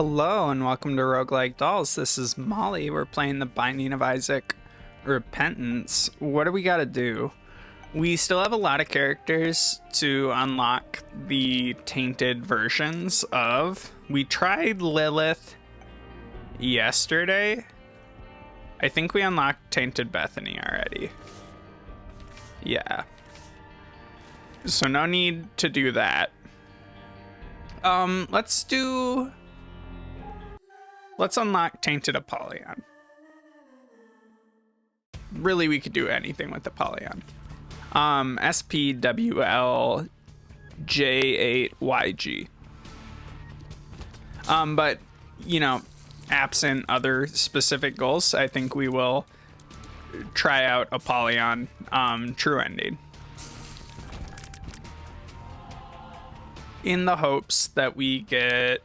Hello and welcome to Roguelike Dolls. This is Molly. We're playing the Binding of Isaac Repentance. What do we gotta do? We still have a lot of characters to unlock the tainted versions of. We tried Lilith yesterday. I think we unlocked Tainted Bethany already. Yeah. So no need to do that. Let's unlock Tainted Apollyon. Really, we could do anything with Apollyon. SPWLJ8YG. But, you know, absent other specific goals, I think we will try out Apollyon True Ending. In the hopes that we get,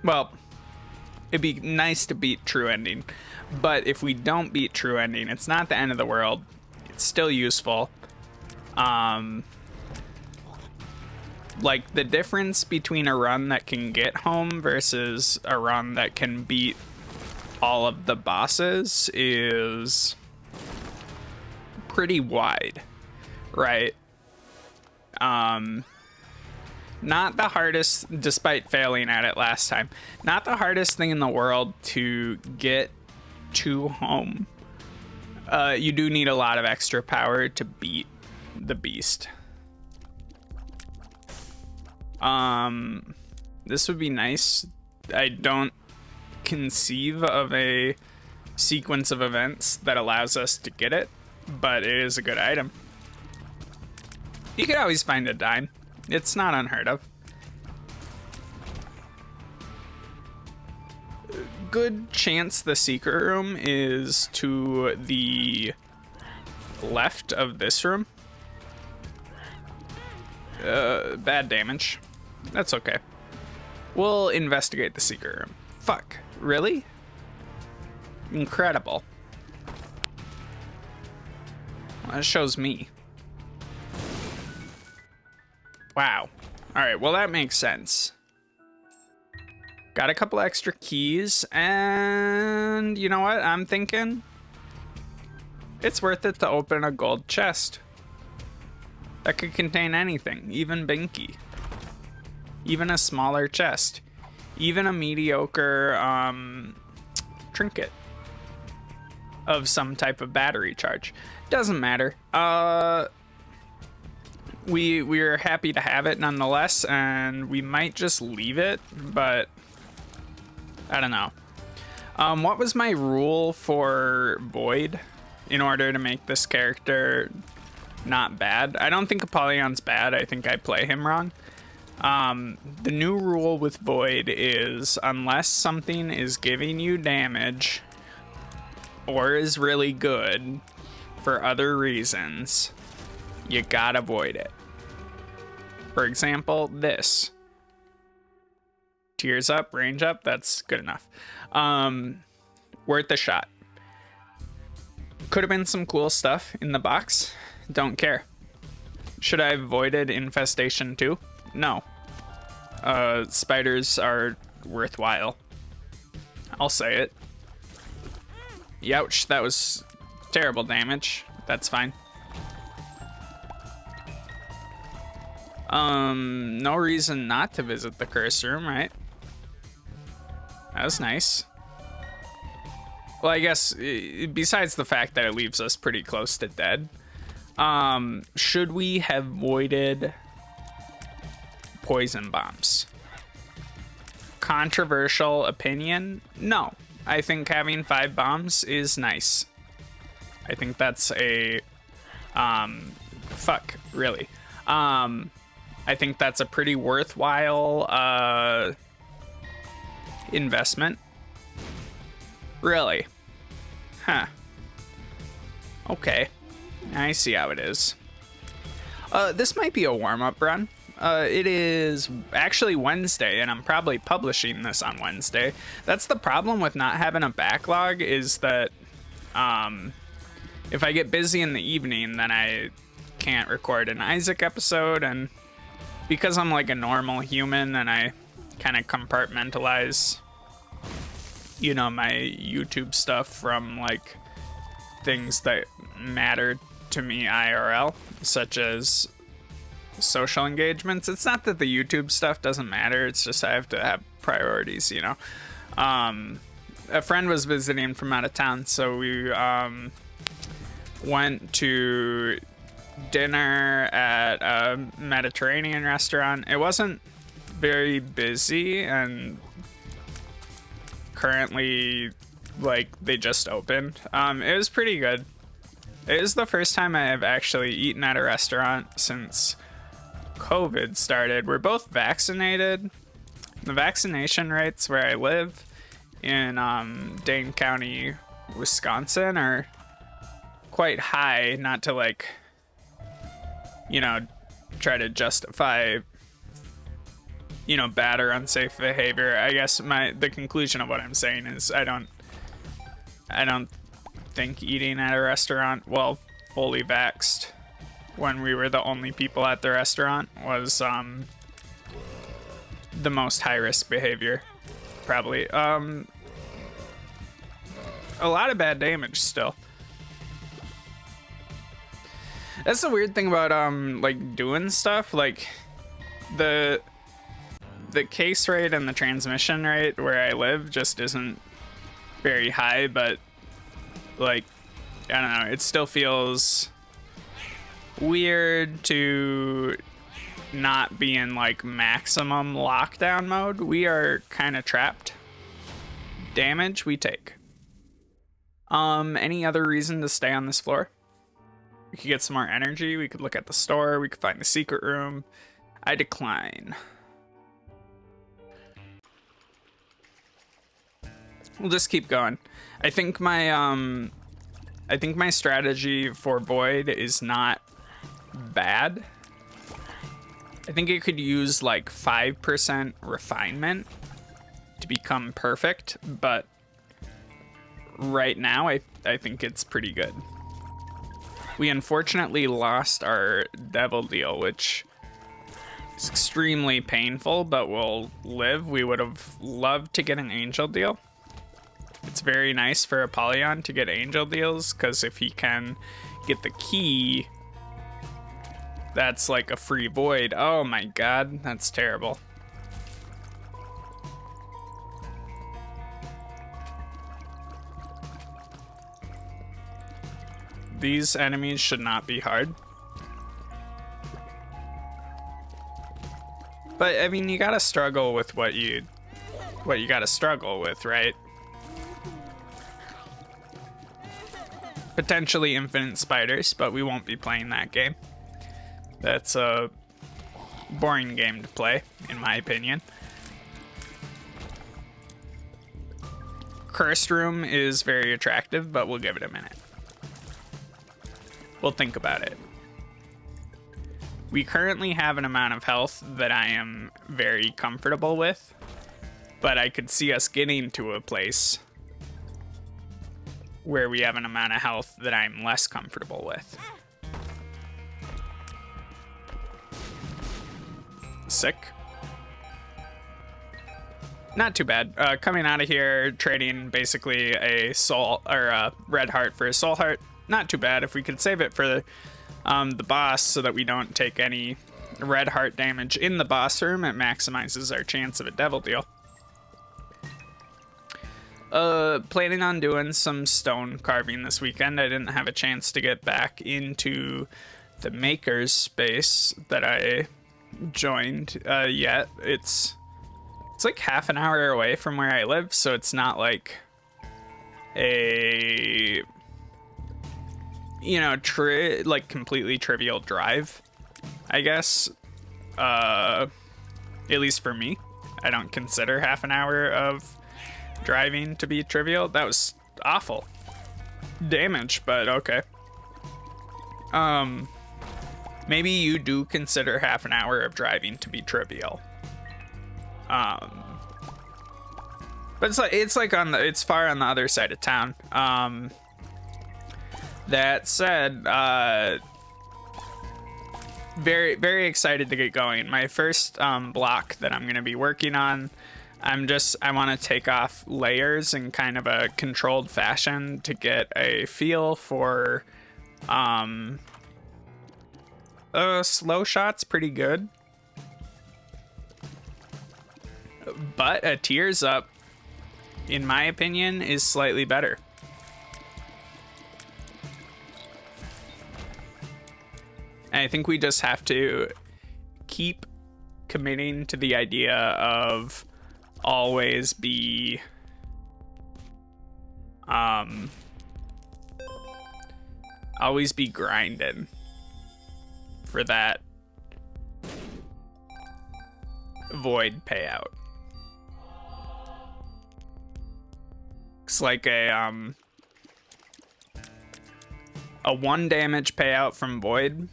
well, it'd be nice to beat True Ending, but if we don't beat True Ending, it's not the end of the world. It's still useful. Like, the difference between a run that can get home versus a run that can beat all of the bosses is pretty wide, right? Not the hardest, despite failing at it last time, not the hardest thing in the world to get to home. You do need a lot of extra power to beat the beast. This would be nice. I don't conceive of a sequence of events that allows us to get it, but it is a good item. You could always find a dime. It's not unheard of. Good chance the secret room is to the left of this room. Bad damage. That's okay. We'll investigate the secret room. Fuck. Really? Incredible. Well, that shows me. Wow. Alright, well that makes sense. Got a couple extra keys, and you know what I'm thinking? It's worth it to open a gold chest. That could contain anything, even Binky. Even a smaller chest. Even a mediocre trinket of some type of battery charge. Doesn't matter. We're happy to have it nonetheless, and we might just leave it, but I don't know. What was my rule for Void in order to make this character not bad? I don't think Apollyon's bad. I think I play him wrong. The new rule with Void is unless something is giving you damage or is really good for other reasons, you gotta avoid it. For example, this. Tears up, range up, that's good enough. Worth a shot. Could have been some cool stuff in the box. Don't care. Should I have avoided infestation too? No. Spiders are worthwhile. I'll say it. Youch, that was terrible damage. That's fine. No reason not to visit the curse room, right? That was nice. Well, I guess, besides the fact that it leaves us pretty close to dead, should we have avoided poison bombs? Controversial opinion? No. I think having 5 bombs is nice. I think that's a, fuck, really. I think that's a pretty worthwhile investment. Really? Huh. Okay. I see how it is. This might be a warm-up run. It is actually Wednesday, and I'm probably publishing this on Wednesday. That's the problem with not having a backlog, is that if I get busy in the evening, then I can't record an Isaac episode, and because I'm like a normal human and I kind of compartmentalize you know, my YouTube stuff from like things that matter to me IRL, such as social engagements. It's not that the YouTube stuff doesn't matter, it's just I have to have priorities, you know. A friend was visiting from out of town, so we went to dinner at a Mediterranean restaurant. It wasn't very busy, and currently, like, they just opened. It was pretty good. It is the first time I have actually eaten at a restaurant since COVID started. We're both vaccinated. The vaccination rates where I live in Dane County, Wisconsin are quite high, not to like, you know, try to justify, you know, bad or unsafe behavior. I guess the conclusion of what I'm saying is I don't think eating at a restaurant while fully vaxxed when we were the only people at the restaurant was the most high risk behavior, probably. A lot of bad damage still. That's the weird thing about like doing stuff, like the case rate and the transmission rate where I live just isn't very high, but like, I don't know, it still feels weird to not be in like maximum lockdown mode. We are kind of trapped. Damage we take. Any other reason to stay on this floor? We could get some more energy. We could look at the store. We could find the secret room. I decline. We'll just keep going. I think my strategy for Void is not bad. I think it could use like 5% refinement to become perfect, but right now I think it's pretty good. We unfortunately lost our devil deal, which is extremely painful, but we'll live. We would have loved to get an angel deal. It's very nice for Apollyon to get angel deals, because if he can get the key, that's like a free void. Oh my god, that's terrible. These enemies should not be hard. But I mean, you gotta struggle with what you gotta struggle with, right? Potentially infinite spiders, but we won't be playing that game. That's a boring game to play, in my opinion. Cursed Room is very attractive, but we'll give it a minute. We'll think about it. We currently have an amount of health that I am very comfortable with, but I could see us getting to a place where we have an amount of health that I'm less comfortable with. Sick. Not too bad. Coming out of here, trading basically a soul or a red heart for a soul heart. Not too bad. If we could save it for the boss so that we don't take any red heart damage in the boss room, it maximizes our chance of a devil deal. Planning on doing some stone carving this weekend. I didn't have a chance to get back into the maker's space that I joined yet. It's like half an hour away from where I live, so it's not like a, you know, like completely trivial drive, I guess. At least for me, I don't consider half an hour of driving to be trivial. That was awful damage, but okay. Maybe you do consider half an hour of driving to be trivial. But it's like it's far on the other side of town. That said, very, very excited to get going. My first block that I'm going to be working on, I want to take off layers in kind of a controlled fashion to get a feel for slow shot's pretty good. But a tears up, in my opinion, is slightly better. And I think we just have to keep committing to the idea of always be grinding for that void payout. It's like a 1 damage payout from void,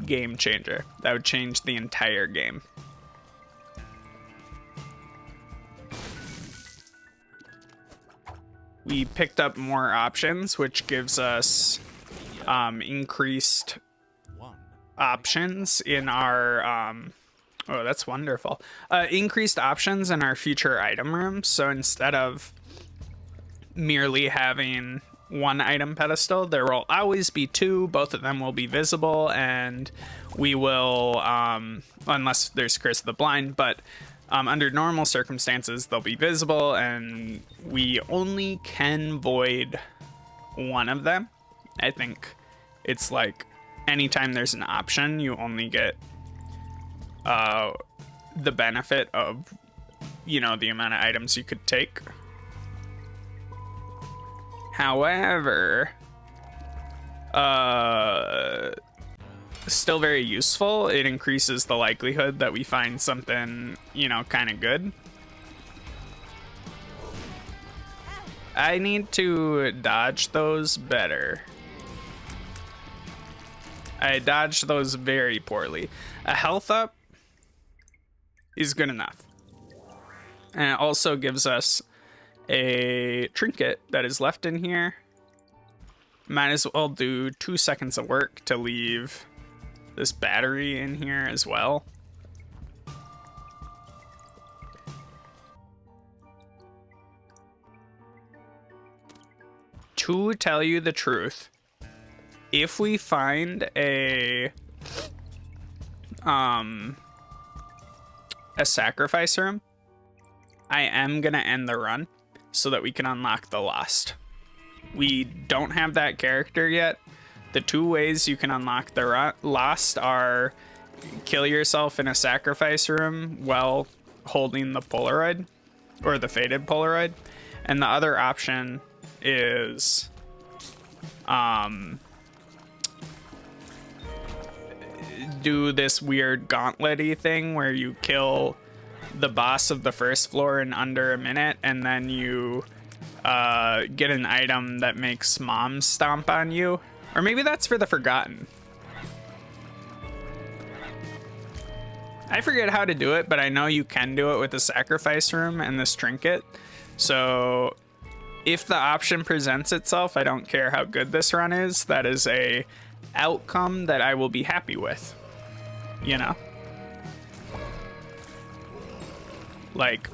game changer. That would change the entire game. We picked up more options, which gives us increased options in our oh, that's wonderful. Increased options in our future item rooms. So instead of merely having 1 item pedestal, there will always be 2. Both of them will be visible, and we will, unless there's Curse of the Blind, but under normal circumstances, they'll be visible, and we only can void 1 of them. I think it's like anytime there's an option, you only get the benefit of, you know, the amount of items you could take. However, still very useful. It increases the likelihood that we find something, you know, kind of good. I need to dodge those better. I dodged those very poorly. A health up is good enough. And it also gives us a trinket that is left in here. Might as well do 2 seconds of work to leave this battery in here as well. To tell you the truth, if we find a sacrifice room, I am gonna end the run so that we can unlock the Lost. We don't have that character yet. The 2 ways you can unlock the Lost are kill yourself in a sacrifice room while holding the Polaroid, or the faded Polaroid, and the other option is do this weird gauntlet-y thing where you kill the boss of the first floor in under a minute, and then you get an item that makes mom stomp on you. Or maybe that's for the Forgotten. I forget how to do it, but I know you can do it with the sacrifice room and this trinket. So if the option presents itself, I don't care how good this run is. That is a outcome that I will be happy with. You know? Like,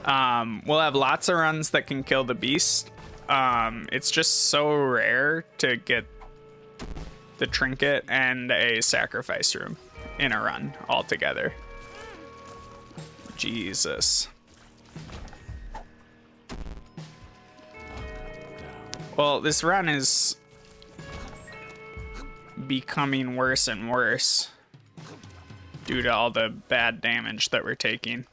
we'll have lots of runs that can kill the beast. It's just so rare to get the trinket and a sacrifice room in a run all together. Jesus. Well, this run is becoming worse and worse due to all the bad damage that we're taking.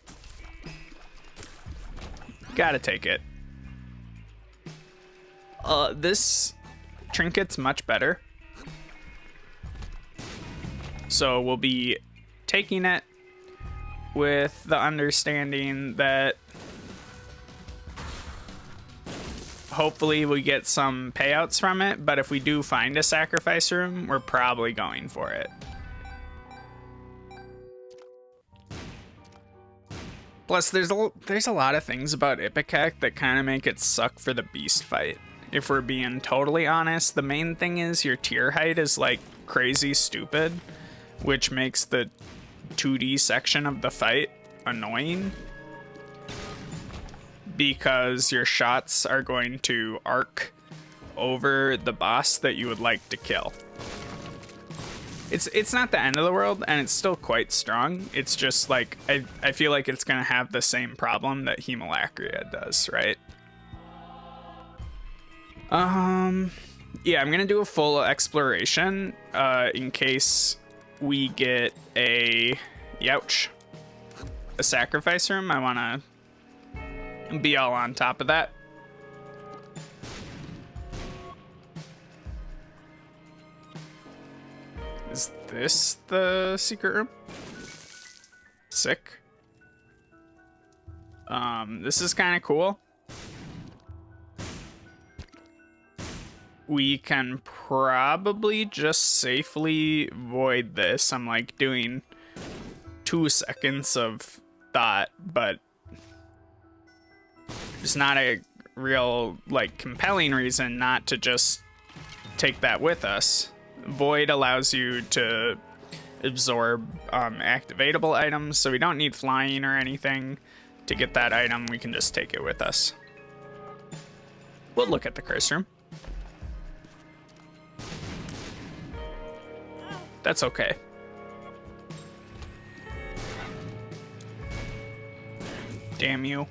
Gotta take it. This trinket's much better. So we'll be taking it with the understanding that hopefully we get some payouts from it, but if we do find a sacrifice room, we're probably going for it. Plus, there's a lot of things about Ipecac that kind of make it suck for the beast fight. If we're being totally honest, the main thing is your tier height is like crazy stupid, which makes the 2D section of the fight annoying because your shots are going to arc over the boss that you would like to kill. It's not the end of the world, and it's still quite strong. It's just like I feel like it's gonna have the same problem that Hemolacria does, right? Yeah, I'm gonna do a full exploration in case we get a sacrifice room. I wanna be all on top of that. Is this the secret room? Sick. This is kind of cool. We can probably just safely void this. I'm like doing 2 seconds of thought, but there's not a real like compelling reason not to just take that with us. Void allows you to absorb activatable items, so we don't need flying or anything to get that item. We can just take it with us. We'll look at the curse room. That's okay. Damn you.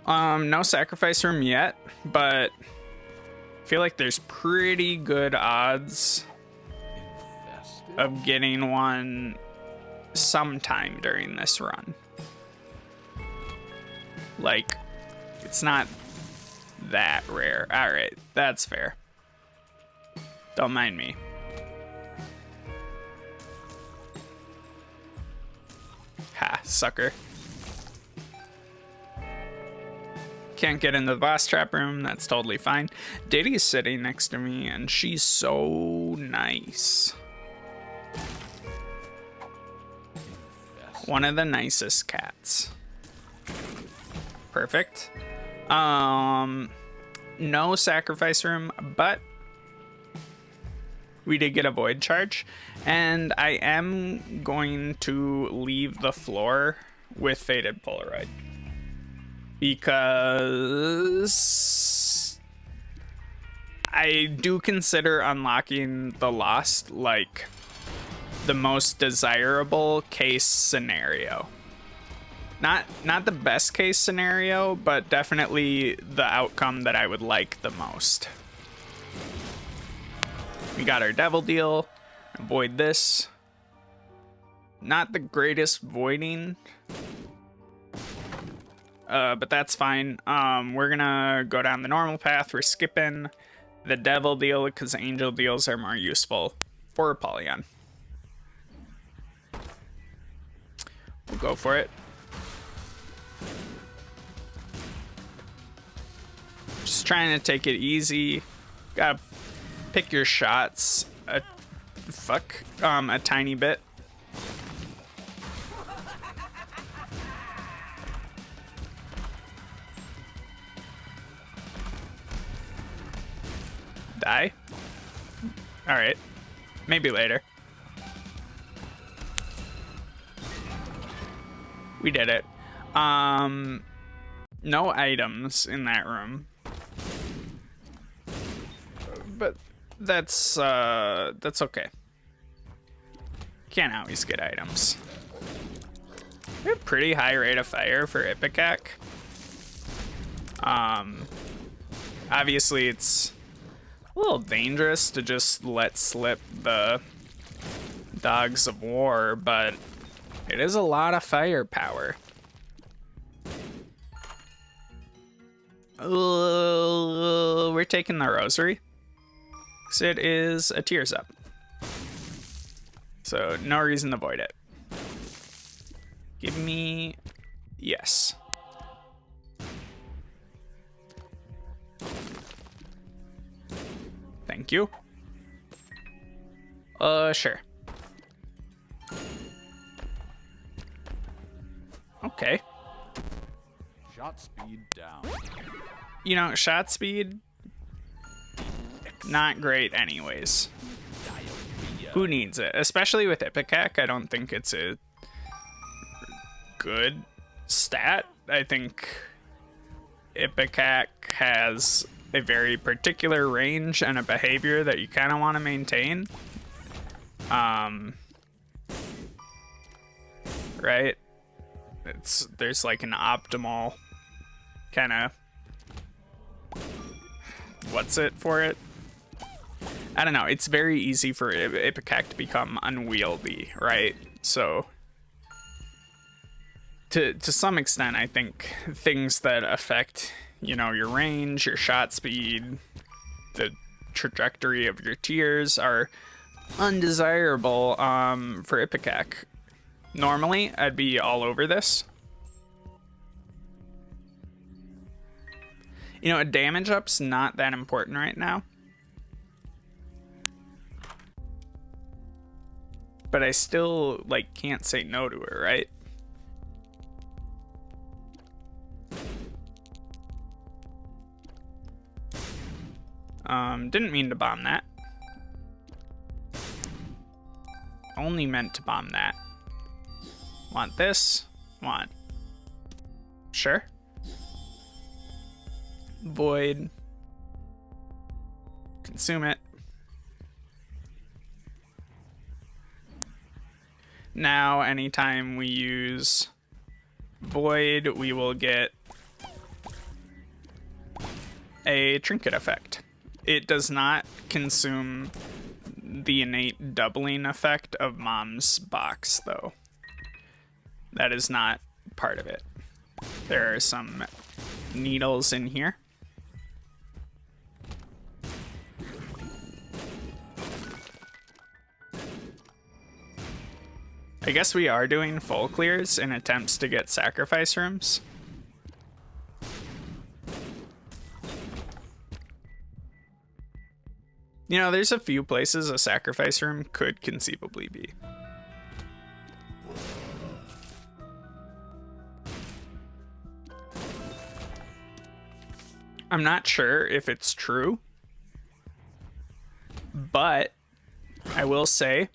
No sacrifice room yet, but I feel like there's pretty good odds of getting one sometime during this run. Like, it's not that rare. Alright, that's fair. Don't mind me. Ha, sucker. Can't get into the boss trap room. That's totally fine. Diddy's sitting next to me, and she's so nice. One of the nicest cats. Perfect. No sacrifice room, but we did get a void charge, and I am going to leave the floor with Faded Polaroid because I do consider unlocking the Lost like the most desirable case scenario. Not the best case scenario, but definitely the outcome that I would like the most. We got our devil deal. Avoid this. Not the greatest voiding. But that's fine. We're gonna go down the normal path. We're skipping the devil deal because angel deals are more useful for Apollyon. We'll go for it. Just trying to take it easy. Gotta pick your shots a tiny bit. Die? Alright. Maybe later. We did it. No items in that room. But that's okay. Can't always get items. We have pretty high rate of fire for Ipecac. Obviously it's a little dangerous to just let slip the Dogs of War, but it is a lot of firepower. We're taking the Rosary. It is a Tears Up. So no reason to avoid it. Give me... Yes. Thank you. Sure. Okay. Shot speed down. You know, shot speed... not great anyways. Diarrhea. Who needs it? Especially with Ipecac, I don't think it's a good stat. I think Ipecac has a very particular range and a behavior that you kind of want to maintain. Right? There's like an optimal kind of what's it for it? I don't know. It's very easy for Ipecac to become unwieldy, right? So to some extent, I think things that affect, you know, your range, your shot speed, the trajectory of your tiers are undesirable for Ipecac. Normally, I'd be all over this. You know, a damage up's not that important right now. But I still, like, can't say no to it, right? Didn't mean to bomb that. Only meant to bomb that. Want this? Want. Sure. Void. Consume it. Now, anytime we use Void, we will get a trinket effect. It does not consume the innate doubling effect of Mom's box, though. That is not part of it. There are some needles in here. I guess we are doing full clears in attempts to get sacrifice rooms. You know, there's a few places a sacrifice room could conceivably be. I'm not sure if it's true, but I will say,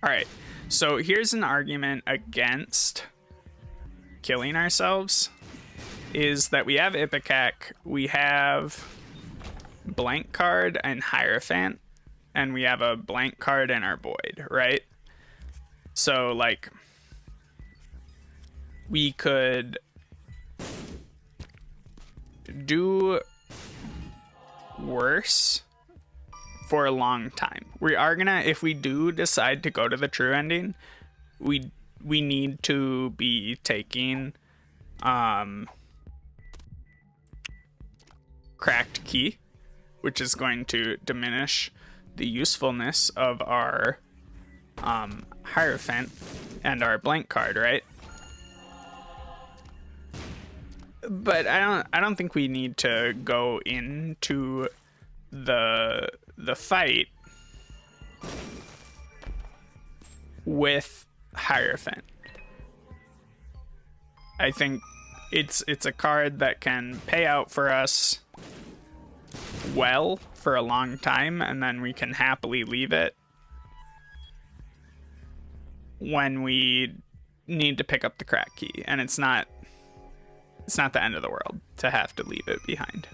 all right, so here's an argument against killing ourselves, is that we have Ipecac, we have blank card and Hierophant, and we have a blank card in our Void, right? So, like, we could do worse for a long time. We are gonna, if we do decide to go to the true ending, we need to be taking cracked key, which is going to diminish the usefulness of our Hierophant and our blank card, right? But I don't think we need to go into the fight with Hierophant. I think it's a card that can pay out for us well for a long time, and then we can happily leave it when we need to pick up the crack key, and it's not the end of the world to have to leave it behind.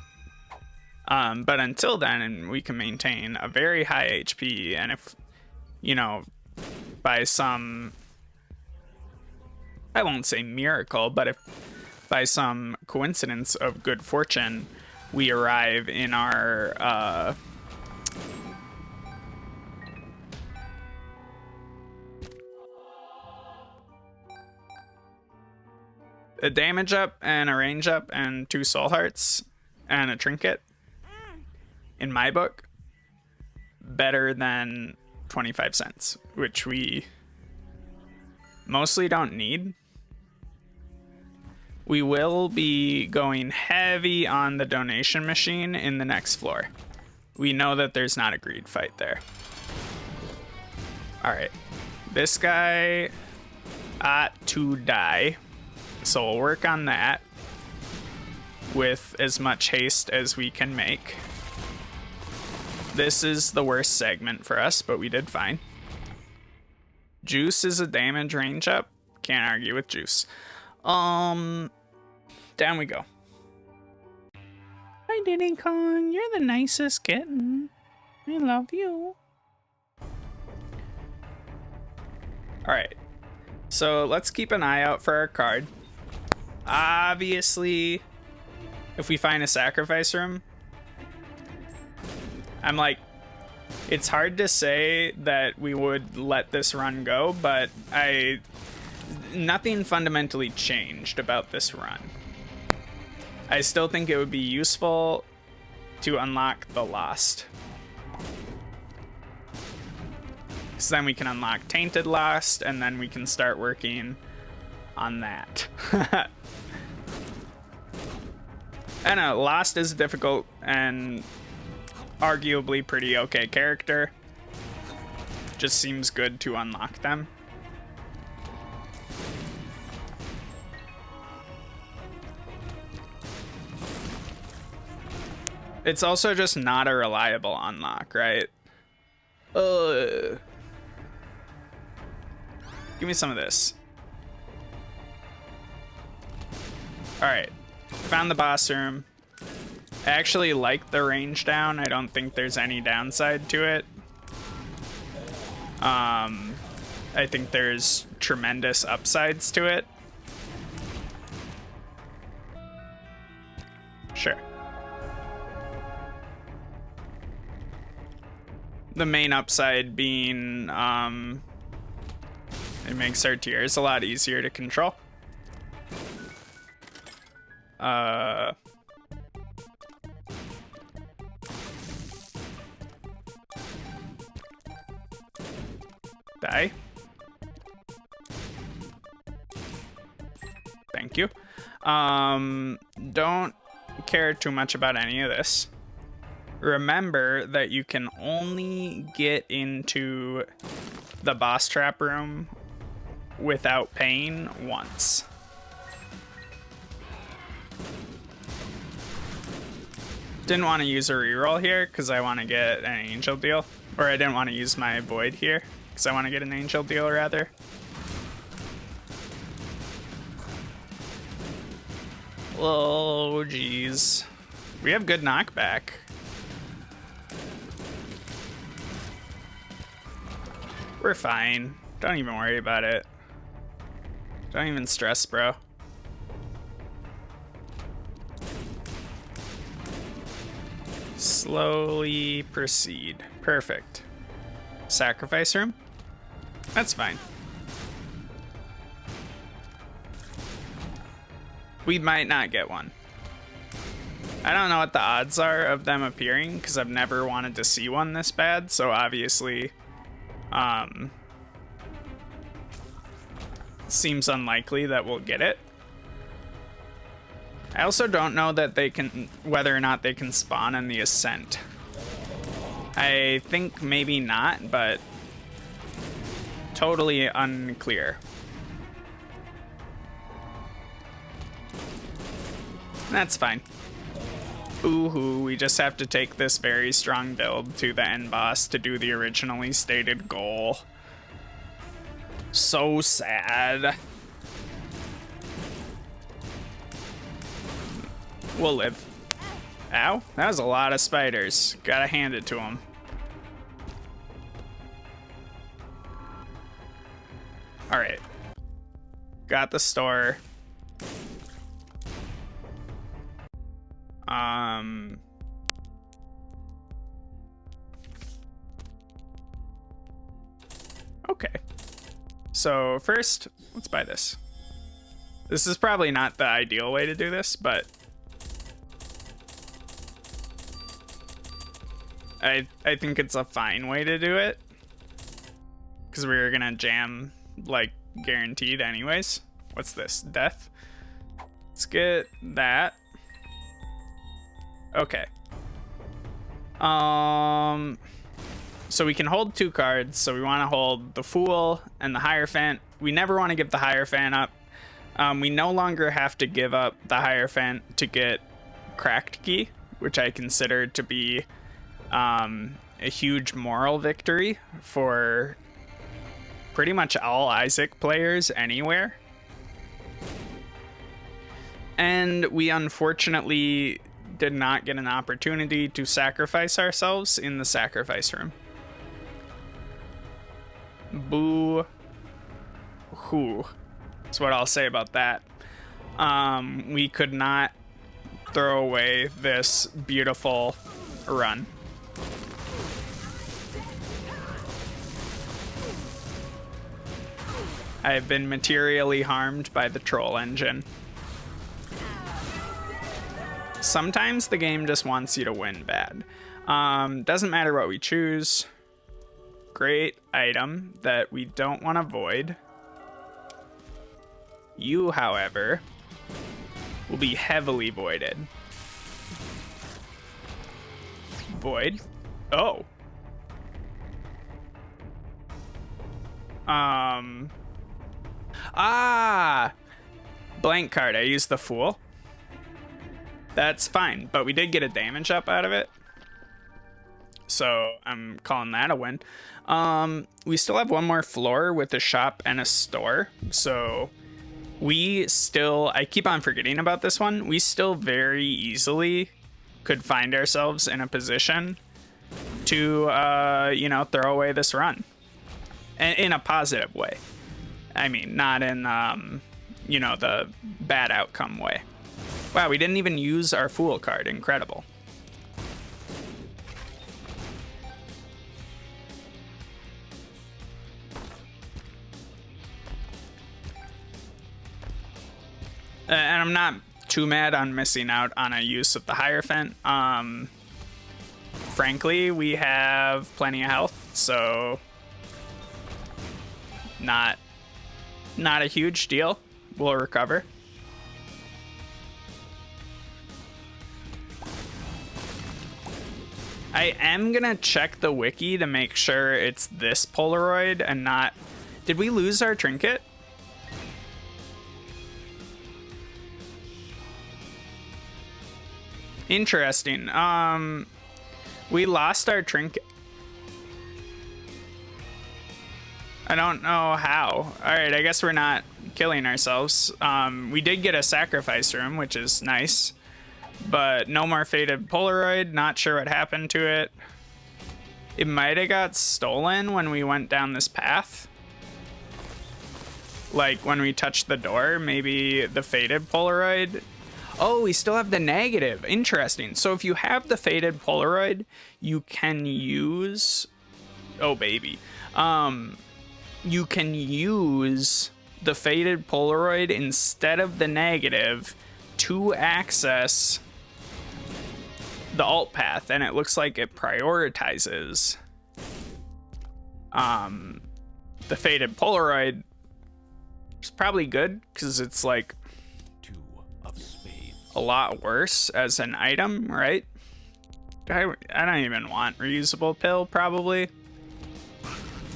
But until then, and we can maintain a very high HP, and if, you know, by some, I won't say miracle, but if by some coincidence of good fortune, we arrive in our a damage up and a range up and 2 soul hearts and a trinket, in my book, better than 25 cents, which we mostly don't need. We will be going heavy on the donation machine in the next floor. We know that there's not a greed fight there. All right, this guy ought to die, so we'll work on that with as much haste as we can make. This is the worst segment for us, but we did fine. Juice is a damage range up. Can't argue with Juice. Down we go. Hi, Diddy Kong. You're the nicest kitten. I love you. Alright. So let's keep an eye out for our card. Obviously, if we find a sacrifice room, I'm like, it's hard to say that we would let this run go, but nothing fundamentally changed about this run. I still think it would be useful to unlock the Lost. Because then we can unlock Tainted Lost, and then we can start working on that. I know, Lost is difficult and arguably pretty okay character. Just seems good to unlock them. It's also just not a reliable unlock, right? Give me some of this. Alright. Found the boss room. I actually like the range down. I don't think there's any downside to it. I think there's tremendous upsides to it. Sure. The main upside being it makes our tiers a lot easier to control. Die. Thank you. Don't care too much about any of this. Remember that you can only get into the boss trap room without paying once. Didn't want to use a reroll here because I want to get an angel deal. Or I didn't want to use my void here because I want to get an angel deal rather. Oh, geez. We have good knockback. We're fine. Don't even worry about it. Don't even stress, bro. Slowly proceed. Perfect. Sacrifice room? That's fine. We might not get one. I don't know what the odds are of them appearing because I've never wanted to see one this bad, so obviously seems unlikely that we'll get it. I also don't know that they can, whether or not they can spawn in the Ascent. I think maybe not, but totally unclear. That's fine. Ooh, we just have to take this very strong build to the end boss to do the originally stated goal. So sad. We'll live. Ow, that was a lot of spiders. Gotta hand it to him. Alright. Got the store. Okay. So first, let's buy this. This is probably not the ideal way to do this, but I think it's a fine way to do it. Because we were gonna jam, like, guaranteed anyways. What's this? Death? Let's get that. Okay. So we can hold 2 cards. So we want to hold the Fool and the Hierophant. We never want to give the Hierophant up. We no longer have to give up the Hierophant to get Cracked Key, which I consider to be a huge moral victory for pretty much all Isaac players anywhere. And we unfortunately did not get an opportunity to sacrifice ourselves in the sacrifice room. Boo hoo. That's what I'll say about that. We could not throw away this beautiful run. I have been materially harmed by the troll engine. Sometimes the game just wants you to win bad. Doesn't matter what we choose. Great item that we don't want to void. You, however, will be heavily voided. Void. Oh. Blank card. I used the Fool. That's fine, but we did get a damage up out of it. So I'm calling that a win. We still have one more floor with a shop and a store. So we still, I keep on forgetting about this one. We still very easily could find ourselves in a position to, you know, throw away this run. In a positive way. I mean, not in, you know, the bad outcome way. Wow, we didn't even use our Fool card. Incredible. And I'm not too mad on missing out on a use of the Hierophant. Frankly, we have plenty of health, so not a huge deal. We'll recover. I am gonna check the wiki to make sure it's this Polaroid and not... Did we lose our trinket? Interesting. We lost our trinket. I don't know how. Alright, I guess we're not killing ourselves. We did get a sacrifice room, which is nice. But no more faded Polaroid. Not sure what happened to it. It might have got stolen when we went down this path. Like when we touched the door, maybe the faded Polaroid. Oh, we still have the negative. Interesting. So if you have the faded Polaroid, you can use... Oh, baby. You can use the faded Polaroid instead of the negative to access the alt path, and it looks like it prioritizes the faded Polaroid. It's probably good because it's like a lot worse as an item, right? I don't even want reusable pill, probably.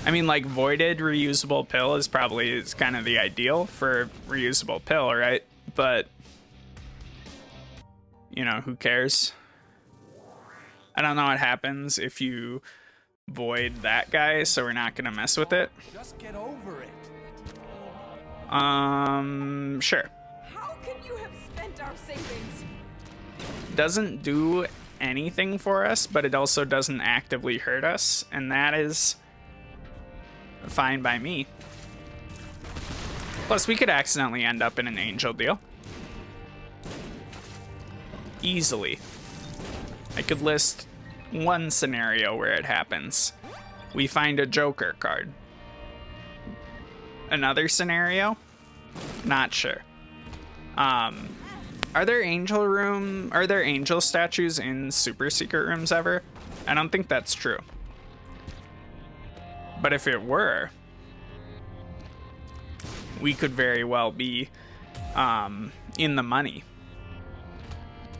I mean, like, voided reusable pill is kind of the ideal for reusable pill, right? But, you know, who cares? I don't know what happens if you void that guy, so we're not gonna mess with it. Just get over it. Sure. How can you have spent our savings? Doesn't do anything for us, but it also doesn't actively hurt us, and that is fine by me. Plus, we could accidentally end up in an angel deal. Easily. I could list one scenario where it happens. We find a Joker card. Another scenario? Not sure. Are there angel statues in super secret rooms ever? I don't think that's true. But if it were, we could very well be in the money.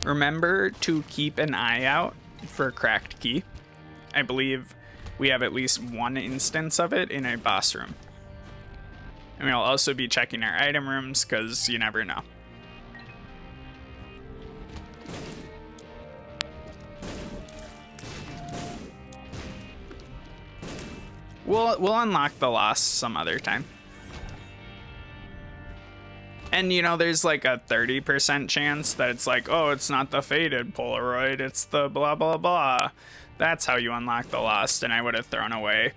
Remember to keep an eye out for cracked key. I believe we have at least one instance of it in a boss room. And we'll also be checking our item rooms because you never know. We'll unlock the Lost some other time. And, you know, there's like a 30% chance that it's like, oh, it's not the faded Polaroid, it's the blah, blah, blah. That's how you unlock the Lost, and I would have thrown away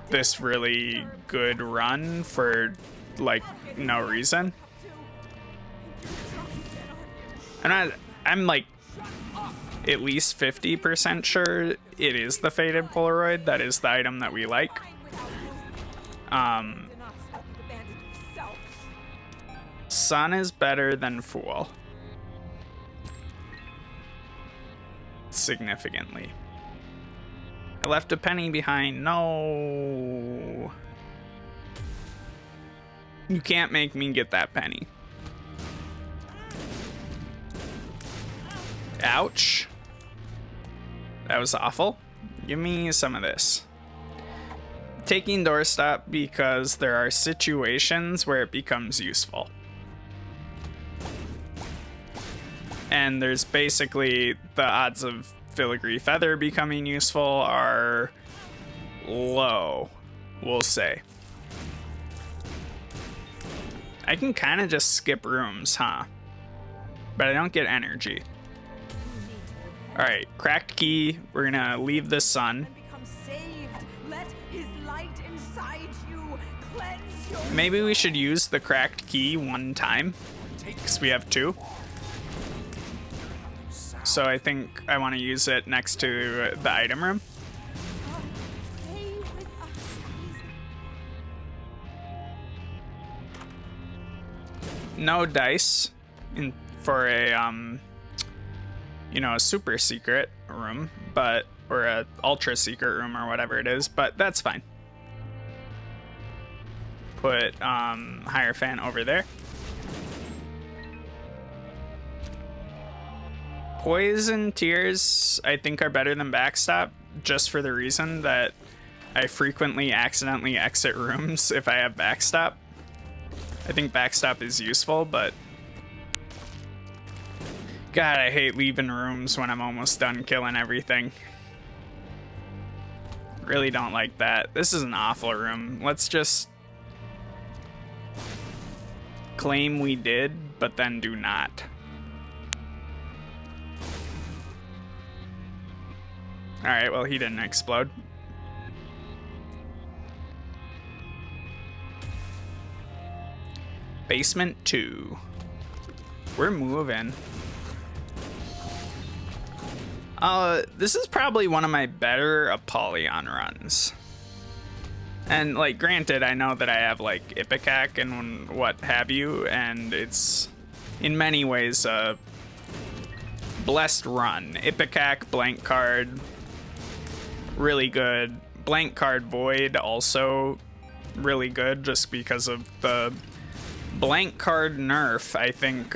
this really good run for, like, no reason. I'm like at least 50% sure it is the faded Polaroid. That is the item that we like. Sun is better than Fool. Significantly. I left a penny behind. No. You can't make me get that penny. Ouch. That was awful. Give me some of this. Taking doorstop because there are situations where it becomes useful. And there's basically the odds of filigree feather becoming useful are low, we'll say. I can kind of just skip rooms, huh? But I don't get energy. Alright, cracked key. We're gonna leave the sun. Maybe we should use the cracked key one time, because we have two. So I think I want to use it next to the item room. No dice for a you know, a super secret room, but or a ultra secret room or whatever it is, but that's fine. Put Hierophant over there. Poison Tears, I think, are better than Backstop, just for the reason that I frequently accidentally exit rooms if I have Backstop. I think Backstop is useful, but God, I hate leaving rooms when I'm almost done killing everything. Really don't like that. This is an awful room. Let's just claim we did, but then do not. Alright, well, he didn't explode. Basement 2. We're moving. This is probably one of my better Apollyon runs. And, like, granted, I know that I have, like, Ipecac and what have you, and it's, in many ways, a blessed run. Ipecac, blank card, really good. Blank card Void, also really good, just because of the blank card nerf. I think,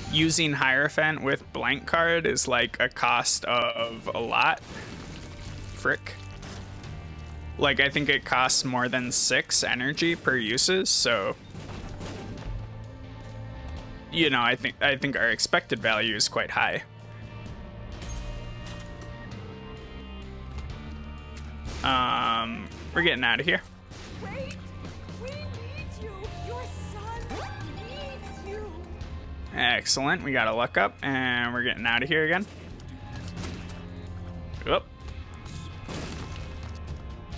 using Hierophant with blank card is like a cost of a lot. Frick. Like, I think it costs more than 6 energy per uses, so you know, I think our expected value is quite high. We're getting out of here. Wait! We need you! Your son needs you! Excellent. We got a luck up, and we're getting out of here again. Oop.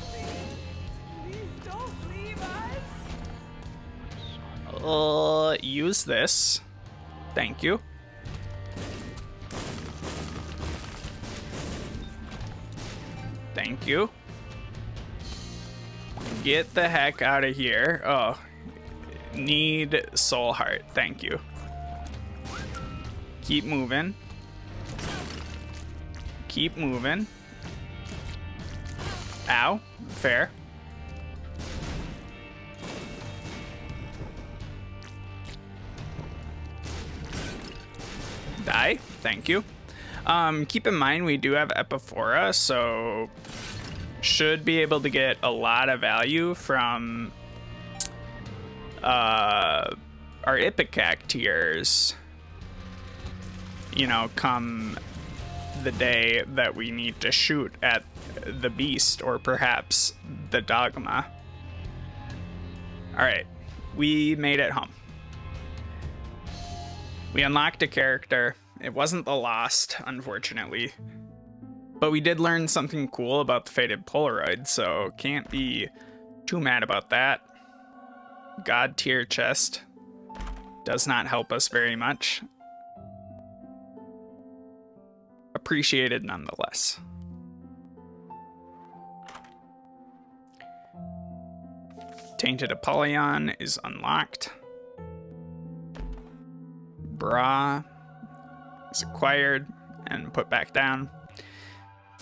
Please don't leave us! Use this. Thank you. Thank you. Get the heck out of here. Oh, need soul heart. Thank you. Keep moving. Keep moving. Ow. Fair. Die. Thank you. Keep in mind we do have Epiphora, so should be able to get a lot of value from our Ipecac tiers. You know, come the day that we need to shoot at the beast, or perhaps the dogma. Alright, we made it home. We unlocked a character. It wasn't the Lost, unfortunately. But we did learn something cool about the Fated Polaroid, so can't be too mad about that. God tier chest does not help us very much. Appreciated nonetheless. Tainted Apollyon is unlocked. Bra is acquired and put back down.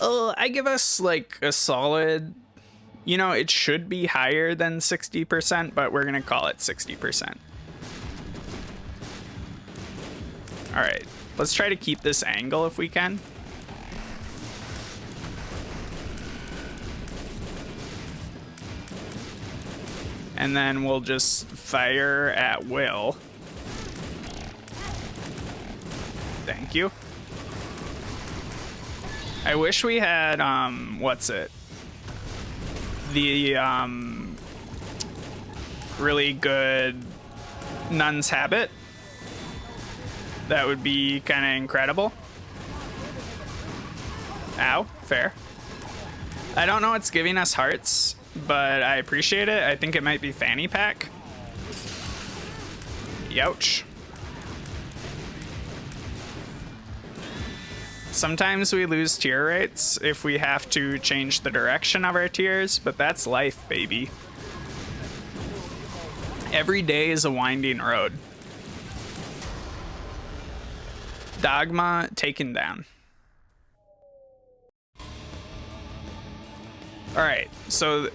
I give us like a solid, you know, it should be higher than 60%, but we're gonna call it 60%. All right, let's try to keep this angle if we can. And then we'll just fire at will. Thank you. I wish we had, what's it? The, really good Nun's Habit. That would be kind of incredible. Ow, fair. I don't know what's giving us hearts, but I appreciate it. I think it might be Fanny Pack. Youch. Sometimes we lose tier rates if we have to change the direction of our tiers, but that's life, baby. Every day is a winding road. Dogma taken down. Alright, so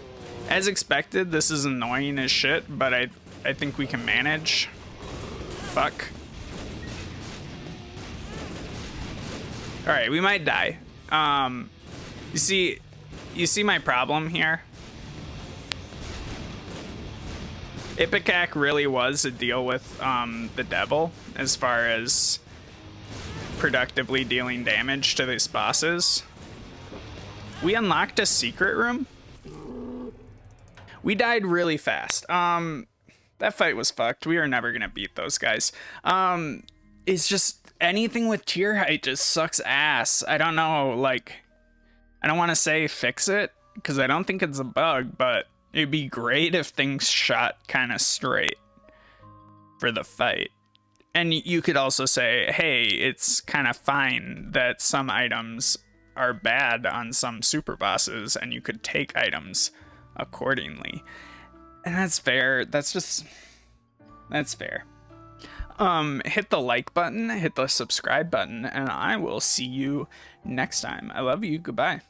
as expected, this is annoying as shit, but I think we can manage. Fuck. Alright, we might die. You see my problem here? Ipecac really was a deal with the devil as far as productively dealing damage to these bosses. We unlocked a secret room. We died really fast. That fight was fucked. We are never gonna beat those guys. It's just anything with tier height just sucks ass. I don't know, like, I don't want to say fix it because I don't think it's a bug, but it'd be great if things shot kind of straight for the fight. And you could also say, hey, it's kind of fine that some items are bad on some super bosses and you could take items accordingly. And that's fair. That's fair. Hit the like button, hit the subscribe button, and I will see you next time. I love you. Goodbye.